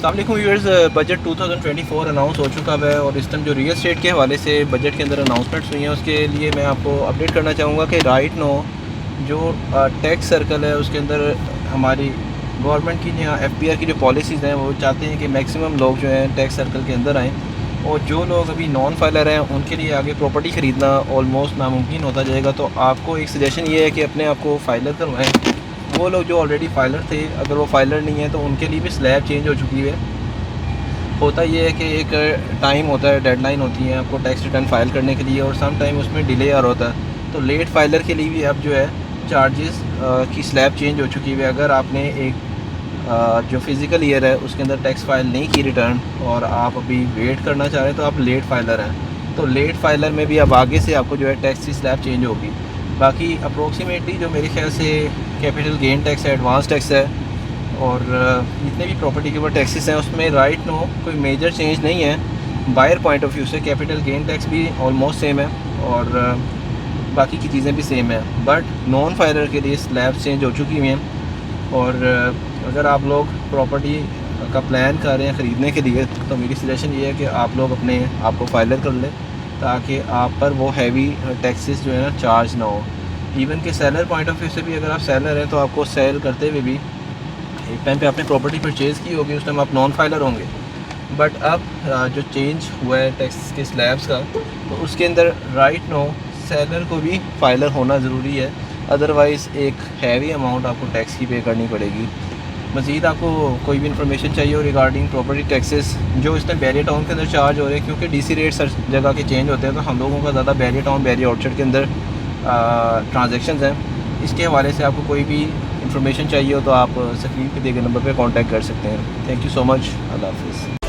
अस्सलाम viewers, budget 2024 announce हो चुका है और इस टाइम जो रियल एस्टेट के हवाले से बजट के अंदर अनाउंसमेंट्स हुई हैं उसके लिए मैं आपको अपडेट करना चाहूँगा कि राइट नो जो टैक्स सर्कल है उसके अंदर हमारी गवर्नमेंट की या FPR की जो पॉलिसीज़ हैं वो चाहते हैं कि मैक्सिमम लोग जो हैं टैक्स सर्कल के अंदर आएँ और जो लोग अभी नॉन फाइलर हैं उनके लिए आगे प्रॉपर्टी ख़रीदना ऑलमोस्ट नामुमकिन होता जाएगा। तो आपको एक सजेशन ये है कि अपने आप को फाइलर करवाएँ। वो लोग जो ऑलरेडी फाइलर थे, अगर वो फाइलर नहीं है तो उनके लिए भी स्लैब चेंज हो चुकी है। होता ये है कि एक टाइम होता है, डेडलाइन होती है आपको टैक्स रिटर्न फाइल करने के लिए और सम टाइम उसमें डिले आ रहा होता है। तो लेट फाइलर के लिए भी अब जो है चार्जेस की स्लैब चेंज हो चुकी है। अगर आपने एक जो फिज़िकल ईयर है उसके अंदर टैक्स फाइल नहीं की रिटर्न और आप अभी वेट करना चाह रहे हैं तो आप लेट फाइलर हैं। तो लेट फाइलर में भी अब आगे से आपको जो है टैक्स की स्लैब चेंज होगी। बाकी अप्रोक्सीमेटली जो मेरे ख्याल से कैपिटल गेन टैक्स है, एडवांस टैक्स है और जितने भी प्रॉपर्टी के ऊपर टैक्सेस हैं उसमें राइट नो कोई मेजर चेंज नहीं है। बायर पॉइंट ऑफ व्यू से कैपिटल गेन टैक्स भी ऑलमोस्ट सेम है और बाकी की चीज़ें भी सेम है, बट नॉन फाइलर के लिए स्लैब चेंज हो चुकी हुई हैं। और अगर आप लोग प्रॉपर्टी का प्लान कर रहे हैं ख़रीदने के लिए तो मेरी सजेशन ये है कि आप लोग अपने आप को फाइलर कर लें ताकि आप पर वो हैवी टैक्सेस जो है ना चार्ज ना हो। इवन के सेलर पॉइंट ऑफ व्यू से भी अगर आप सेलर हैं तो आपको सेल करते हुए भी एक टाइम पे आपने प्रॉपर्टी परचेज़ की होगी, उस टाइम आप नॉन फाइलर होंगे। बट अब जो चेंज हुआ है टैक्स के स्लैब्स का तो उसके अंदर राइट नो सेलर को भी फाइलर होना ज़रूरी है, अदरवाइज़ एक हैवी अमाउंट आपको टैक्स की पे करनी पड़ेगी। मज़ीद आपको कोई भी इन्फॉर्मेशन चाहिए हो रिगार्डिंग प्रॉपर्टी टैक्सेस जो इस टाइम बैरियर टाउन के अंदर चार्ज हो रहे हैं, क्योंकि DC रेट्स हर जगह के चेंज होते हैं तो हम लोगों का ज़्यादा बैरियर टाउन बैरियर आउटसाइड के अंदर ट्रांजेक्शन्स हैं। इसके हवाले से आपको कोई भी इन्फॉर्मेशन चाहिए हो तो आप स्क्रीन पे दिए गए नंबर पे कांटेक्ट कर सकते हैं। Thank you so much. Allah हाफ़िज़।